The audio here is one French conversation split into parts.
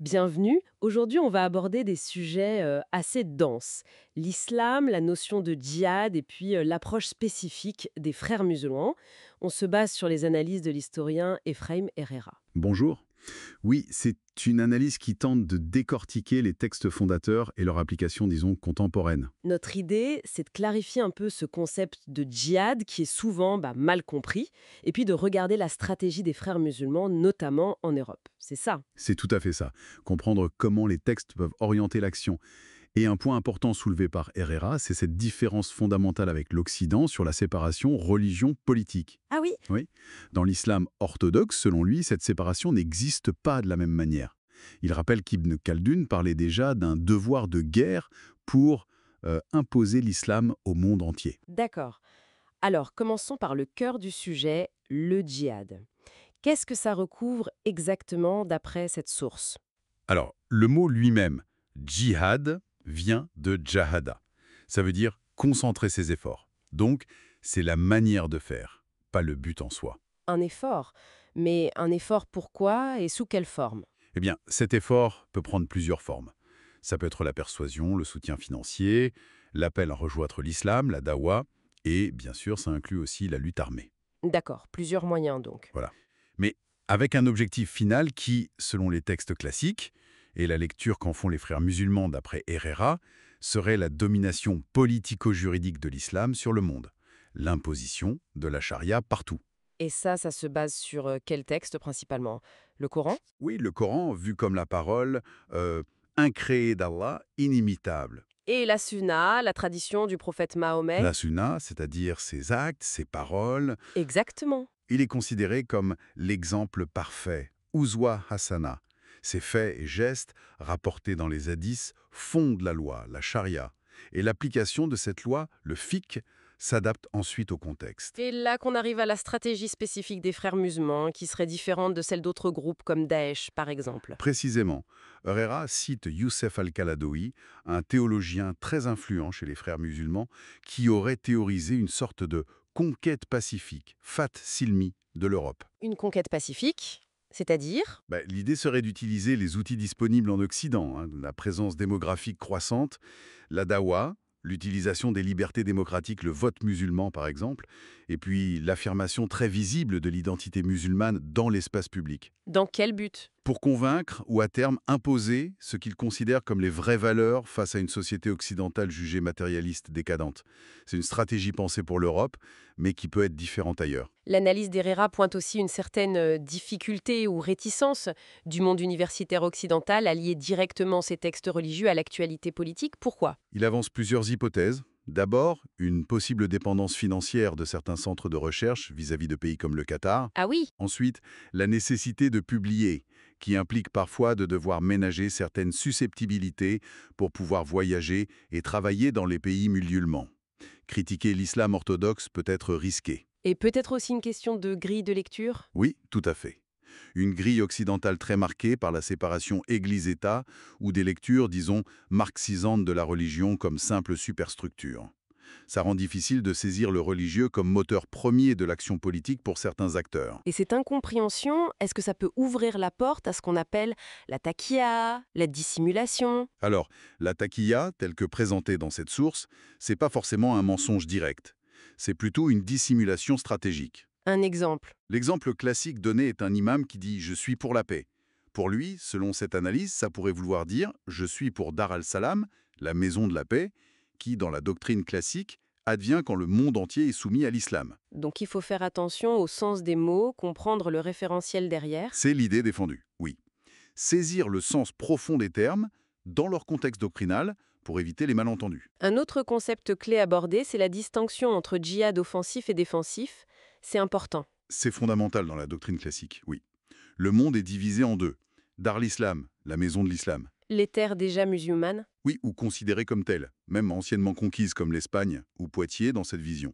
Bienvenue. Aujourd'hui, on va aborder des sujets assez denses. L'islam, la notion de djihad et puis l'approche spécifique des frères musulmans. On se base sur les analyses de l'historien Ephraim Herrera. Bonjour. Oui, c'est une analyse qui tente de décortiquer les textes fondateurs et leur application, disons, contemporaine. Notre idée, c'est de clarifier un peu ce concept de djihad qui est souvent mal compris, et puis de regarder la stratégie des frères musulmans, notamment en Europe. C'est ça. C'est tout à fait ça. Comprendre comment les textes peuvent orienter l'action. Et un point important soulevé par Herrera, c'est cette différence fondamentale avec l'Occident sur la séparation religion-politique. Ah oui. Oui. Dans l'islam orthodoxe, selon lui, cette séparation n'existe pas de la même manière. Il rappelle qu'Ibn Khaldun parlait déjà d'un devoir de guerre pour imposer l'islam au monde entier. D'accord. Alors, commençons par le cœur du sujet, le djihad. Qu'est-ce que ça recouvre exactement d'après cette source? Alors, le mot lui-même, djihad, vient de jahada. Ça veut dire concentrer ses efforts. Donc, c'est la manière de faire, pas le but en soi. Un effort. Mais un effort pourquoi et sous quelle forme? Eh bien, cet effort peut prendre plusieurs formes. Ça peut être la persuasion, le soutien financier, l'appel à rejoindre l'islam, la dawa, et bien sûr, ça inclut aussi la lutte armée. D'accord, plusieurs moyens donc. Voilà. Mais avec un objectif final qui, selon les textes classiques, et la lecture qu'en font les frères musulmans d'après Herrera, serait la domination politico-juridique de l'islam sur le monde, l'imposition de la charia partout. Et ça se base sur quel texte principalement? Le Coran? Oui, le Coran, vu comme la parole incréée d'Allah, inimitable. Et la Sunna, la tradition du prophète Mahomet? La sunna, c'est-à-dire ses actes, ses paroles, Exactement. il est considéré comme l'exemple parfait, Uswa Hasana. Ses faits et gestes, rapportés dans les hadiths, fondent la loi, la charia. Et l'application de cette loi, le fiqh, s'adapte ensuite au contexte. Et là qu'on arrive à la stratégie spécifique des frères musulmans, qui serait différente de celle d'autres groupes comme Daesh, par exemple. Précisément, Herrera cite Youssef al-Kaladoui, un théologien très influent chez les frères musulmans, qui aurait théorisé une sorte de conquête pacifique, fat silmi, de l'Europe. Une conquête pacifique, c'est-à-dire? L'idée serait d'utiliser les outils disponibles en Occident, la présence démographique croissante, la dawa, l'utilisation des libertés démocratiques, le vote musulman par exemple, et puis l'affirmation très visible de l'identité musulmane dans l'espace public. Dans quel but? Pour convaincre ou à terme imposer ce qu'ils considèrent comme les vraies valeurs face à une société occidentale jugée matérialiste décadente. C'est une stratégie pensée pour l'Europe, mais qui peut être différente ailleurs. L'analyse d'Herrera pointe aussi une certaine difficulté ou réticence du monde universitaire occidental à lier directement ces textes religieux à l'actualité politique. Pourquoi? Il avance plusieurs hypothèses. D'abord, une possible dépendance financière de certains centres de recherche vis-à-vis de pays comme le Qatar. Ah oui. Ensuite, la nécessité de publier, qui implique parfois de devoir ménager certaines susceptibilités pour pouvoir voyager et travailler dans les pays musulmans. Critiquer l'islam orthodoxe peut être risqué. Et peut-être aussi une question de grille de lecture? Oui, tout à fait. Une grille occidentale très marquée par la séparation Église-État ou des lectures, disons, marxisantes de la religion comme simple superstructure. Ça rend difficile de saisir le religieux comme moteur premier de l'action politique pour certains acteurs. Et cette incompréhension, est-ce que ça peut ouvrir la porte à ce qu'on appelle la taqiya, la dissimulation? Alors, la taquilla, telle que présentée dans cette source, c'est pas forcément un mensonge direct. C'est plutôt une dissimulation stratégique. Un exemple. L'exemple classique donné est un imam qui dit « je suis pour la paix ». Pour lui, selon cette analyse, ça pourrait vouloir dire « je suis pour Dar al-Salam, la maison de la paix », qui, dans la doctrine classique, advient quand le monde entier est soumis à l'islam. Donc il faut faire attention au sens des mots, comprendre le référentiel derrière. C'est l'idée défendue, oui. Saisir le sens profond des termes dans leur contexte doctrinal pour éviter les malentendus. Un autre concept clé abordé, c'est la distinction entre djihad offensif et défensif. C'est important. C'est fondamental dans la doctrine classique, oui. Le monde est divisé en deux. Dar l'Islam, la maison de l'islam. Les terres déjà musulmanes? Oui, ou considérées comme telles, même anciennement conquises comme l'Espagne ou Poitiers dans cette vision.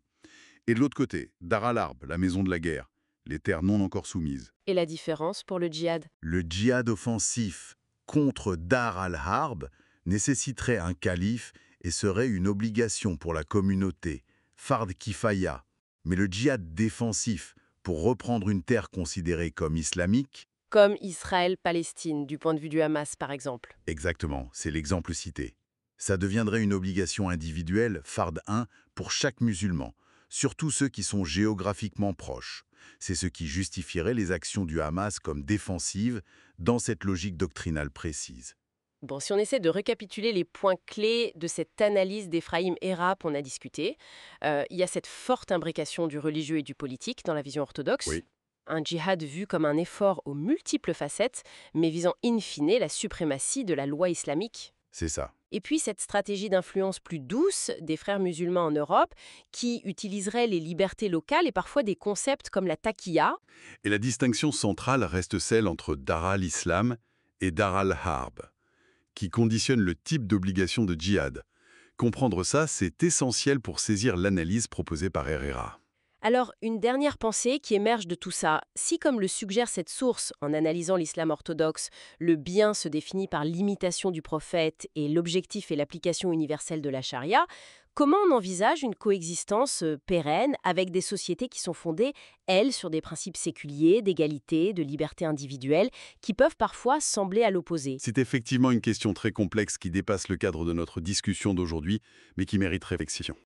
Et de l'autre côté, Dar al-Harb, la maison de la guerre, les terres non encore soumises. Et la différence pour le djihad? Le djihad offensif contre Dar al-Harb nécessiterait un calife et serait une obligation pour la communauté, fard kifaya. Mais le djihad défensif, pour reprendre une terre considérée comme islamique, Comme Israël-Palestine, du point de vue du Hamas, par exemple. Exactement, c'est l'exemple cité. Ça deviendrait une obligation individuelle, Fard 1, pour chaque musulman, surtout ceux qui sont géographiquement proches. C'est ce qui justifierait les actions du Hamas comme défensives dans cette logique doctrinale précise. Bon, si on essaie de récapituler les points clés de cette analyse d'Ephraïm Erap qu'on a discuté, il y a cette forte imbrication du religieux et du politique dans la vision orthodoxe, Oui, un djihad vu comme un effort aux multiples facettes, mais visant in fine la suprématie de la loi islamique. c'est ça. Et puis cette stratégie d'influence plus douce des frères musulmans en Europe, qui utiliserait les libertés locales et parfois des concepts comme la taqiyya. Et la distinction centrale reste celle entre Dar al-Islam et Dar al-Harb, qui conditionne le type d'obligation de djihad. Comprendre ça, c'est essentiel pour saisir l'analyse proposée par Herrera. Alors, une dernière pensée qui émerge de tout ça, si comme le suggère cette source en analysant l'islam orthodoxe, le bien se définit par l'imitation du prophète et l'objectif est l'application universelle de la charia, comment on envisage une coexistence pérenne avec des sociétés qui sont fondées, elles, sur des principes séculiers, d'égalité, de liberté individuelle, qui peuvent parfois sembler à l'opposé? C'est effectivement une question très complexe qui dépasse le cadre de notre discussion d'aujourd'hui, mais qui mérite réflexion.